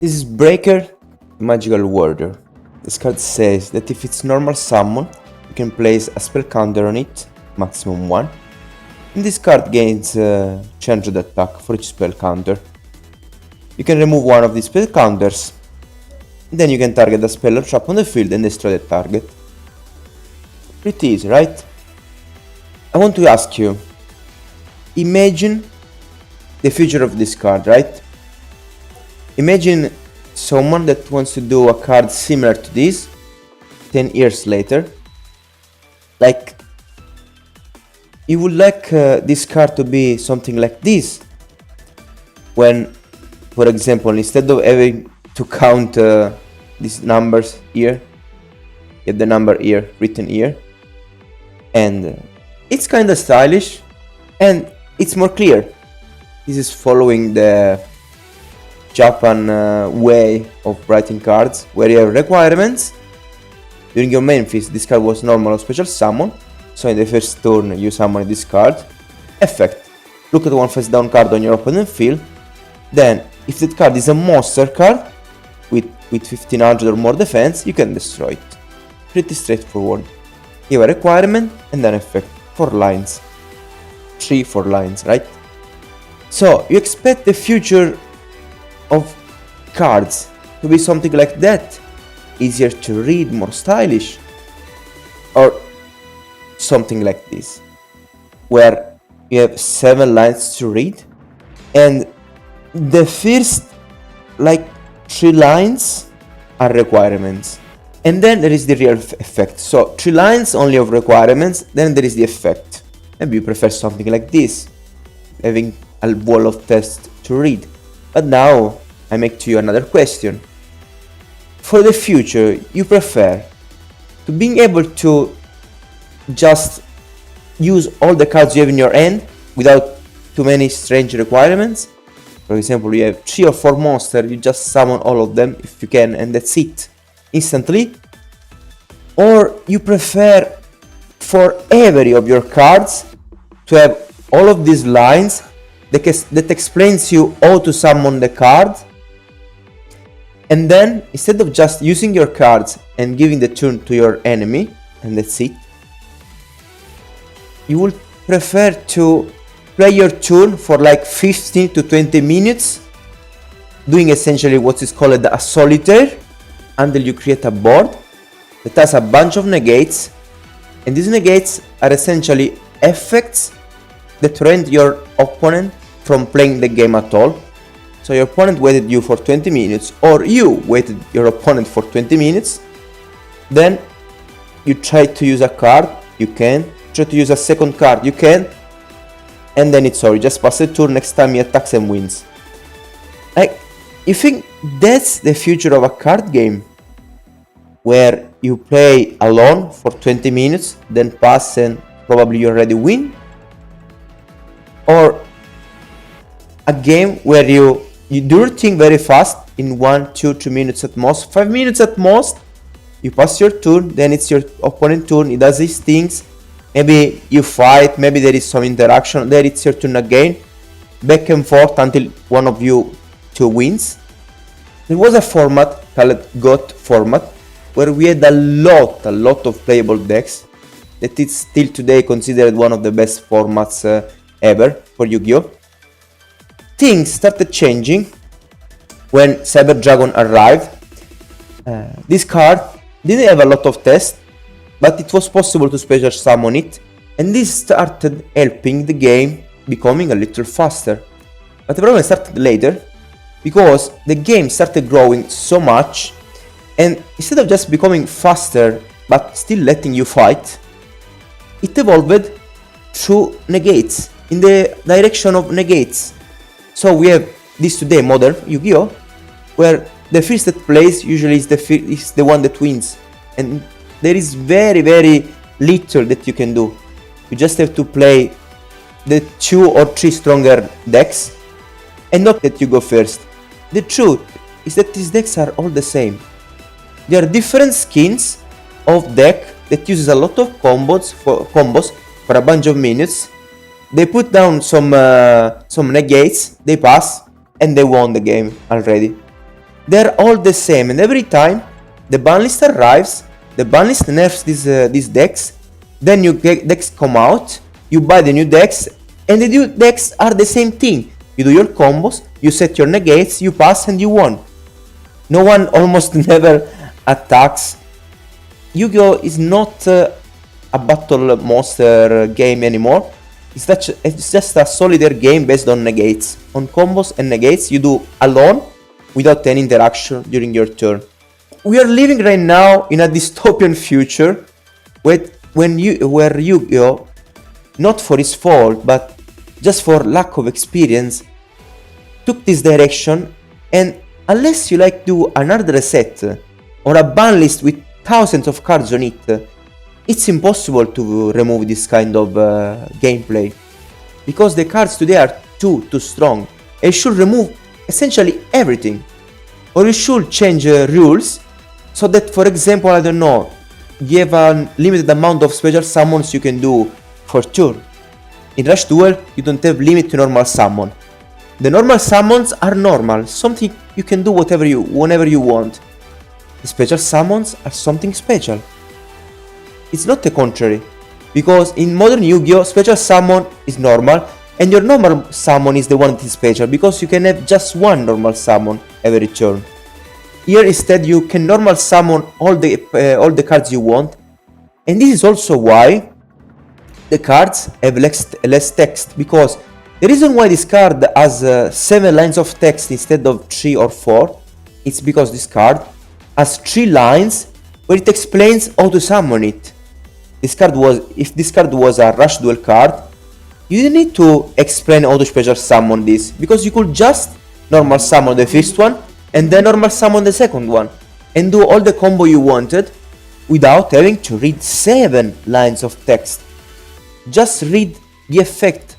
This is Breaker, Magical Warrior. This card says that if it's normal summon, you can place a spell counter on it, maximum 1. And this card gains changed attack for each spell counter. You can remove one of these spell counters, then you can target a spell or trap on the field and destroy the target. Pretty easy, right? I want to ask you, imagine the future of this card, right? Imagine someone that wants to do a card similar to this 10 years later. Like, you would like this card to be something like this. When, for example, instead of having to count these numbers here, you have the number here, written here. And it's kind of stylish and it's more clear. This is following the Japan way of writing cards, where you have requirements. During your main phase, this card was normal or special summon, so in the first turn you summon this card. Effect: look at one face down card on your opponent field, then if that card is a monster card with 1500 or more defense, you can destroy it. Pretty straightforward. You have a requirement and an effect. 4 lines. 3-4 lines, right? So you expect the future of cards to be something like that, easier to read, more stylish, or something like this, where you have 7 lines to read and the first like 3 lines are requirements, and then there is the real effect. So 3 lines only of requirements, then there is the effect. Maybe you prefer something like this, having a wall of text to read. But now I make to you another question. For the future, you prefer to being able to just use all the cards you have in your hand without too many strange requirements? For example, you have 3 or 4 monsters, you just summon all of them if you can, and that's it, instantly? Or you prefer for every of your cards to have all of these lines that explains you how to summon the card, and then instead of just using your cards and giving the turn to your enemy and that's it, you would prefer to play your turn for like 15 to 20 minutes, doing essentially what is called a solitaire, until you create a board that has a bunch of negates, and these negates are essentially effects that prevent your opponent from playing the game at all. So your opponent waited you for 20 minutes, or you waited your opponent for 20 minutes, then you try to use a card, you can, try to use a second card, you can, and then it's over, you just pass the turn, next time he attacks and wins. Like, you think that's the future of a card game? Where you play alone for 20 minutes, then pass and probably you already win? Or a game where you do your thing very fast, in 1, 2, 3 minutes at most, 5 minutes at most, you pass your turn, then it's your opponent's turn, he does his things, maybe you fight, maybe there is some interaction, then it's your turn again, back and forth until one of you two wins. There was a format called GOT format, where we had a lot of playable decks, that is still today considered one of the best formats ever for Yu-Gi-Oh! Things started changing when Cyber Dragon arrived. This card didn't have a lot of tests, but it was possible to special summon it, and this started helping the game becoming a little faster. But the problem started later, because the game started growing so much, and instead of just becoming faster but still letting you fight, it evolved through negates, in the direction of negates. So we have this today, modern Yu-Gi-Oh!, where the first that plays usually is the one that wins, and there is very little that you can do. You just have to play the 2 or 3 stronger decks, and not that you go first. The truth is that these decks are all the same. They are different skins of deck that uses a lot of combos for a bunch of minutes. They put down some negates, they pass, and they won the game already. they're all the same, and every time the ban list arrives, the ban list nerfs these decks, then new decks come out, you buy the new decks, and the new decks are the same thing. You do your combos, you set your negates, you pass, and you won. No one almost never attacks. Yu-Gi-Oh! Is not a battle monster game anymore. It's just a solitaire game based on negates. On combos and negates you do alone without any interaction during your turn. We are living right now in a dystopian future where Yu-Gi-Oh! Not for his fault, but just for lack of experience, took this direction, and unless you like do another reset or a ban list with thousands of cards on it, it's impossible to remove this kind of gameplay, because the cards today are too strong, and you should remove essentially everything, or you should change rules so that, for example, I don't know, you have a limited amount of special summons you can do for turn. In Rush Duel you don't have limit to normal summon. The normal summons are normal, something you can do whenever you want. The special summons are something special. It's not the contrary, because in modern Yu-Gi-Oh! Special summon is normal, and your normal summon is the one that is special, because you can have just one normal summon every turn. Here instead you can normal summon all the cards you want, and this is also why the cards have less text, because the reason why this card has 7 lines of text instead of 3 or 4, it's because this card has 3 lines where it explains how to summon it. If this card was a Rush Duel card, you didn't need to explain how to special summon this, because you could just normal summon the first one and then normal summon the second one and do all the combo you wanted without having to read 7 lines of text. Just read the effect,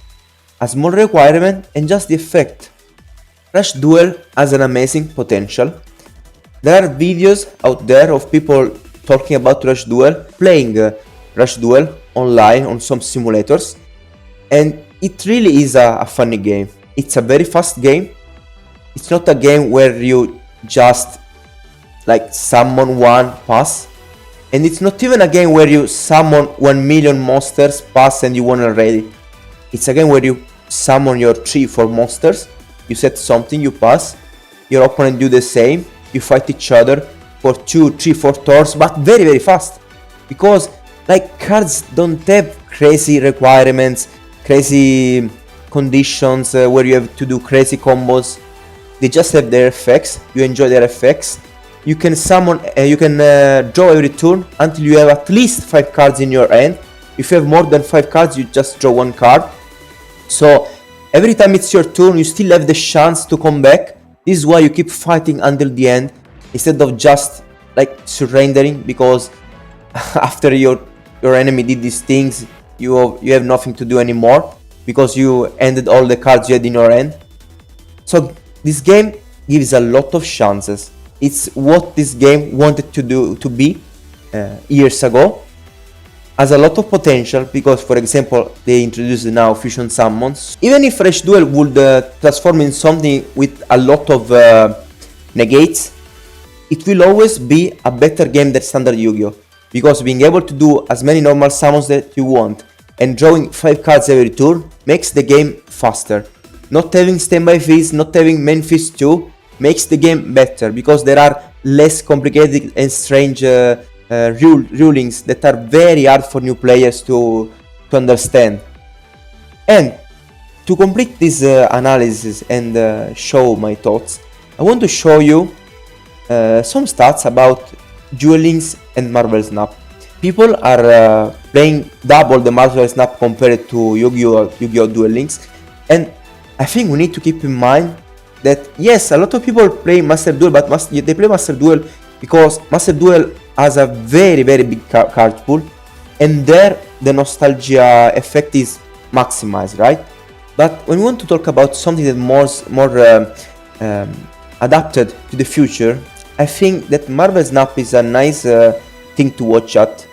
a small requirement, and just the effect. Rush Duel has an amazing potential. There are videos out there of people talking about Rush Duel, playing Rush Duel online on some simulators, and it really is a funny game. It's a very fast game. It's not a game where you just like summon one, pass, and it's not even a game where you summon 1 million monsters, pass, and you won already. It's a game where you summon your 3-4 monsters, you set something, you pass, your opponent do the same, you fight each other for 2, 3, 4 turns, but very fast, because like cards don't have crazy requirements, crazy conditions where you have to do crazy combos. They just have their effects, you enjoy their effects. You can summon, you can draw every turn until you have at least 5 cards in your hand. If you have more than 5 cards, you just draw 1 card. So every time it's your turn, you still have the chance to come back. This is why you keep fighting until the end, instead of just like surrendering, because after your enemy did these things, you have nothing to do anymore, because you ended all the cards you had in your hand. So this game gives a lot of chances. It's what this game wanted to be years ago. Has a lot of potential, because for example they introduced now fusion summons. Even if Rush Duel would transform in something with a lot of negates, it will always be a better game than standard Yu-Gi-Oh! Because being able to do as many normal summons that you want and drawing 5 cards every turn makes the game faster. Not having standby phase, not having main phase 2 makes the game better, because there are less complicated and strange rulings that are very hard for new players to understand. And to complete this analysis and show my thoughts, I want to show you some stats about Duel Links and Marvel Snap. People are playing double the Marvel Snap compared to Yu-Gi-Oh! Duel Links, and I think we need to keep in mind that yes, a lot of people play Master Duel, but they play Master Duel because Master Duel has a very big card pool, and there the nostalgia effect is maximized, right? But when we want to talk about something that more adapted to the future, I think that Marvel Snap is a nice thing to watch at.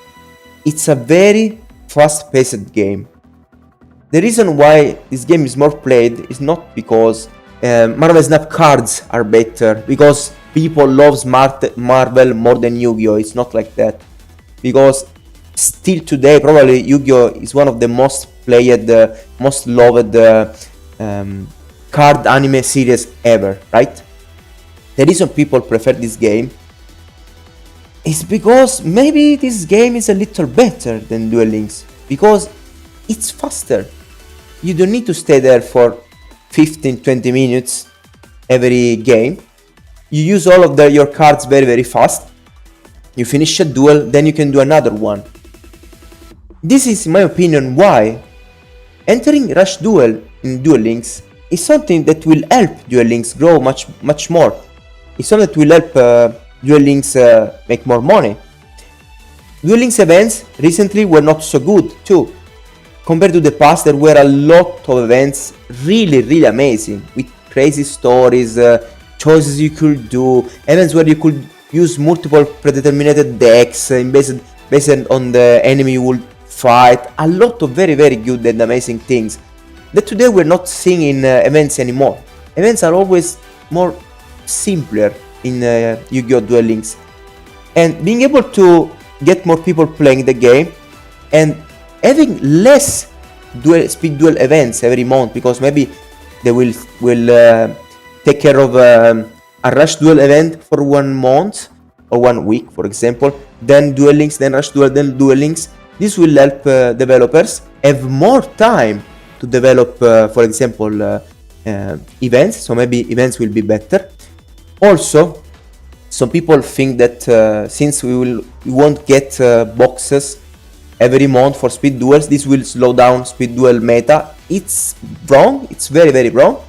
It's a very fast-paced game. The reason why this game is more played is not because Marvel Snap cards are better, because people love Marvel more than Yu-Gi-Oh. It's not like that, because still today probably Yu-Gi-Oh is one of the most played, most loved card anime series ever, right? The reason people prefer this game is because maybe this game is a little better than Duel Links, because it's faster. You don't need to stay there for 15-20 minutes every game. You use all of your cards very fast. You finish a duel, then you can do another one. This is, in my opinion, why entering Rush Duel in Duel Links is something that will help Duel Links grow much more. It's something that will help Duel Links make more money. Duel Links events recently were not so good too. Compared to the past, there were a lot of events really amazing, with crazy stories, choices you could do, events where you could use multiple predetermined decks based on the enemy you would fight. A lot of very good and amazing things that today we're not seeing in events anymore. Events are always more simpler in Yu-Gi-Oh! Duel Links, and being able to get more people playing the game and having less speed duel events every month, because maybe they will take care of a Rush Duel event for 1 month or 1 week, for example, then Duel Links, then Rush Duel, then Duel Links. This will help developers have more time to develop, for example, events, so maybe events will be better. Also, some people think that since we won't get boxes every month for speed duels, this will slow down speed duel meta. It's wrong. It's very wrong,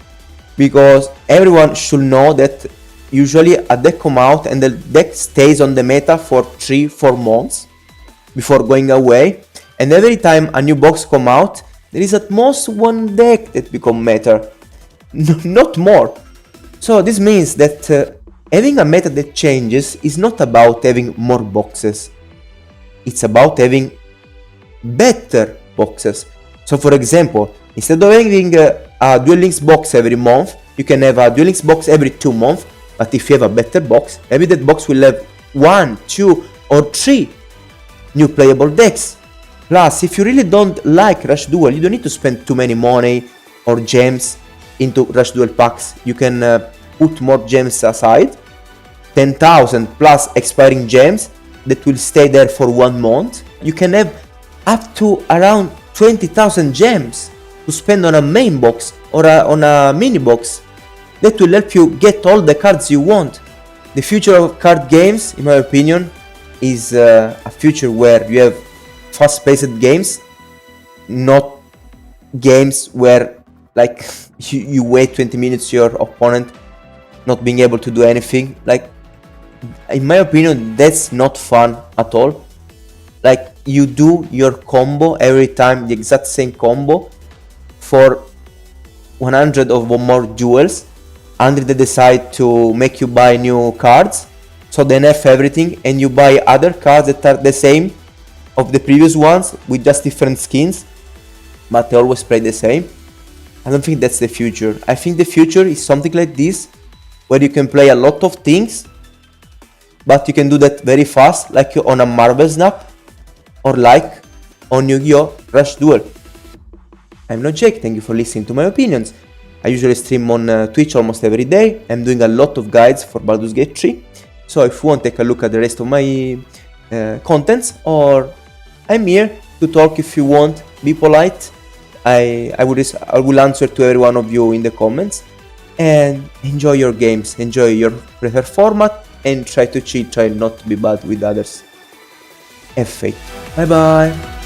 because everyone should know that usually a deck comes out and the deck stays on the meta for 3-4 months before going away, and every time a new box comes out, there is at most one deck that becomes meta, not more. So this means that having a meta that changes is not about having more boxes, it's about having better boxes. So for example, instead of having a Duel Links box every month, you can have a Duel Links box every 2 months. But if you have a better box, maybe that box will have 1, 2 or 3 new playable decks. Plus, if you really don't like Rush Duel, you don't need to spend too many money or gems into Rush Duel packs. You can put more gems aside, 10,000 plus expiring gems that will stay there for 1 month. You can have up to around 20,000 gems to spend on a main box or on a mini box. That will help you get all the cards you want. The future of card games, in my opinion, is a future where you have fast-paced games, not games where like you wait 20 minutes your opponent not being able to do anything. Like, in my opinion, that's not fun at all. Like, you do your combo every time, the exact same combo for 100 or more duels, and they decide to make you buy new cards, so they nerf everything and you buy other cards that are the same of the previous ones with just different skins, but they always play the same. I don't think that's the future. I think the future is something like this, where you can play a lot of things, but you can do that very fast, like on a Marvel Snap or like on Yu-Gi-Oh! Rush Duel. I'm not Jake, thank you for listening to my opinions. I usually stream on Twitch almost every day. I'm doing a lot of guides for Baldur's Gate 3. So if you want, take a look at the rest of my contents, or I'm here to talk if you want. Be polite. I will answer to every one of you in the comments. And enjoy your games, enjoy your preferred format, and try to cheat, try not to be bad with others. Have faith. Bye bye.